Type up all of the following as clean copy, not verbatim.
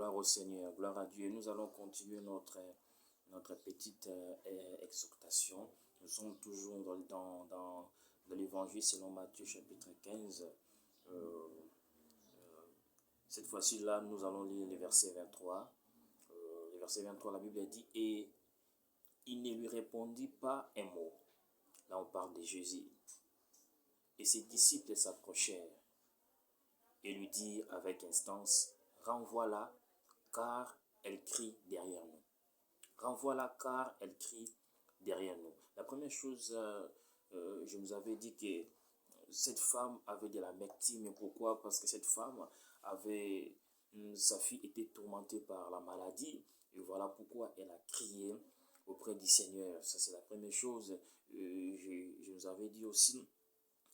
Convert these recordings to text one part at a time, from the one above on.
Gloire au Seigneur, gloire à Dieu. Nous allons continuer notre petite exhortation. Nous sommes toujours dans l'évangile selon Matthieu chapitre 15. Cette fois-ci-là, nous allons lire le verset 23. Le verset 23, la Bible dit « Et il ne lui répondit pas un mot. » Là, on parle de Jésus. Et ses disciples s'approchèrent et lui dirent avec instance « Renvoie-la, car elle crie derrière nous. » Renvoie-la, car elle crie derrière nous. La première chose, je nous avais dit que cette femme avait de la médecine. Mais pourquoi? Parce que cette femme avait, sa fille était tourmentée par la maladie. Et voilà pourquoi elle a crié auprès du Seigneur. Ça, c'est la première chose. Je nous avais dit aussi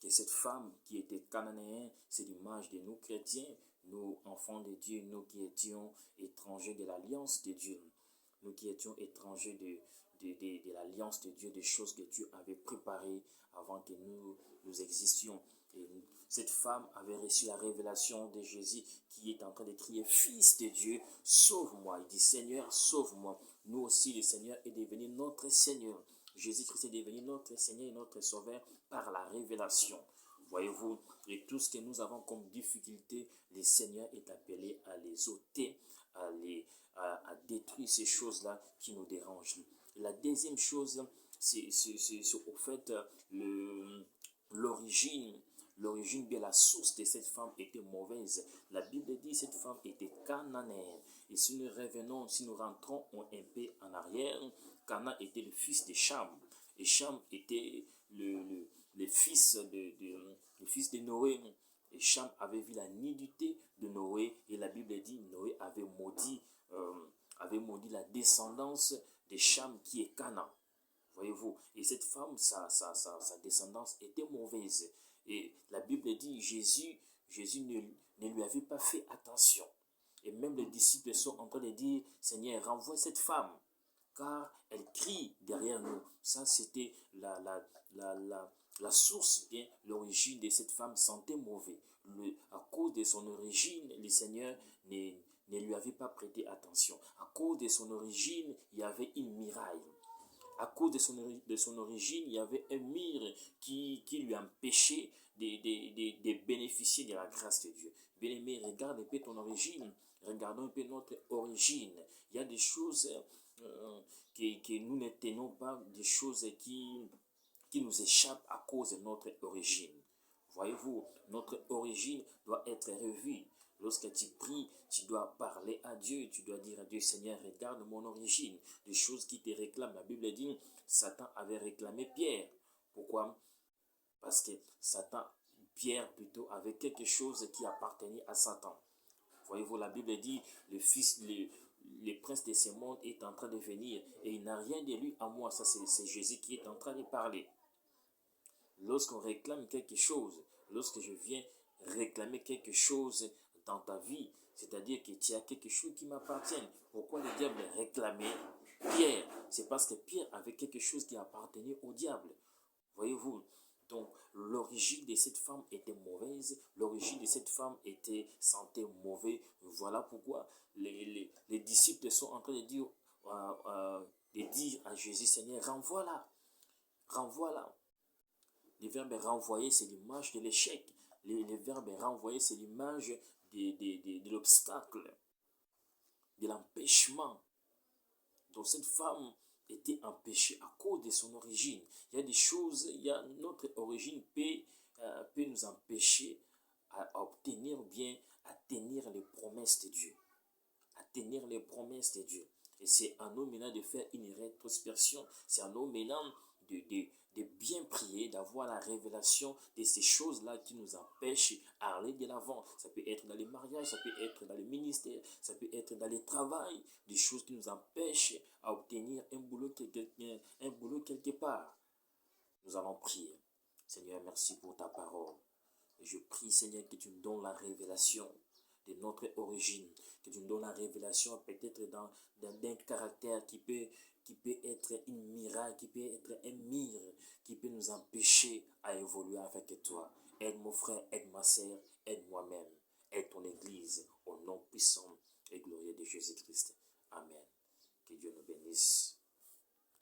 que cette femme qui était cananéenne, c'est l'image de nous chrétiens, nous enfants de Dieu, nous qui étions étrangers de l'alliance de Dieu, nous qui étions étrangers de l'alliance de Dieu, des choses que Dieu avait préparées avant que nous existions. Et cette femme avait reçu la révélation de Jésus qui est en train de crier « Fils de Dieu, sauve-moi ». Il dit « Seigneur, sauve-moi ». Nous aussi, le Seigneur est devenu notre Seigneur. Jésus-Christ est devenu notre Seigneur et notre Sauveur par la révélation. Voyez-vous, et tout ce que nous avons comme difficulté, le Seigneur est appelé à les ôter, à détruire ces choses-là qui nous dérangent. La deuxième chose, c'est au fait l'origine, bien la source de cette femme était mauvaise. La Bible dit que cette femme était cananéenne. Et si nous revenons, si nous rentrons un peu en arrière, Cana était le fils de Cham. Et Cham était le fils de Noé. Et Cham avait vu la nudité de Noé. Et la Bible dit que Noé avait maudit la descendance de Cham qui est Cana. Voyez-vous, et cette femme, sa descendance était mauvaise. Et la Bible dit Jésus ne lui avait pas fait attention. Et même les disciples sont en train de dire Seigneur, renvoie cette femme, car elle crie derrière nous. Ça, c'était la source, bien l'origine de cette femme sentait mauvais. À cause de son origine, le Seigneur ne lui avait pas prêté attention. À cause de son origine, il y avait une miraille. À cause de son origine, il y avait un mur qui lui empêchait de bénéficier de la grâce de Dieu. Bien-aimé, regarde un peu ton origine. Regardons un peu notre origine. Il y a des choses que nous ne tenons pas, des choses qui nous échappent à cause de notre origine. Voyez-vous, notre origine doit être revue. Lorsque tu pries, tu dois parler à Dieu, tu dois dire à Dieu, Seigneur, regarde mon origine, des choses qui te réclament. La Bible dit, Satan avait réclamé Pierre. Pourquoi? Parce que Pierre plutôt, avait quelque chose qui appartenait à Satan. Voyez-vous, la Bible dit, le prince de ce monde est en train de venir et il n'a rien de lui à moi. Ça, c'est Jésus qui est en train de parler. Lorsqu'on réclame quelque chose, lorsque je viens réclamer quelque chose dans ta vie, c'est-à-dire que tu as quelque chose qui m'appartient. Pourquoi le diable réclamait Pierre? C'est parce que Pierre avait quelque chose qui appartenait au diable. Voyez-vous, donc l'origine de cette femme était mauvaise, l'origine de cette femme sentait mauvais. Voilà pourquoi les disciples sont en train de dire à Jésus, Seigneur, renvoie-la, renvoie-la. Le verbe renvoyer, c'est l'image de l'échec. Le verbe renvoyer, c'est l'image de l'obstacle, de l'empêchement. Donc cette femme était empêchée à cause de son origine. Il y a des choses, notre origine peut nous empêcher à obtenir bien, à tenir les promesses de Dieu. À tenir les promesses de Dieu. Et c'est à nous maintenant de faire une rétrospection. C'est à nous maintenant de bien prier, d'avoir la révélation de ces choses-là qui nous empêchent à aller de l'avant. Ça peut être dans les mariages, ça peut être dans les ministères, ça peut être dans les travails, des choses qui nous empêchent à obtenir un boulot quelque part. Nous allons prier. Seigneur, merci pour ta parole. Et je prie, Seigneur, que tu nous donnes la révélation de notre origine, que tu nous donnes la révélation peut-être d'un caractère qui peut être une miraille, qui peut être un mire, qui peut nous empêcher à évoluer avec toi. Aide mon frère, aide ma sœur, aide moi-même, aide ton Église, au nom puissant et glorieux l'évangile de Jésus-Christ. Amen. Que Dieu nous bénisse.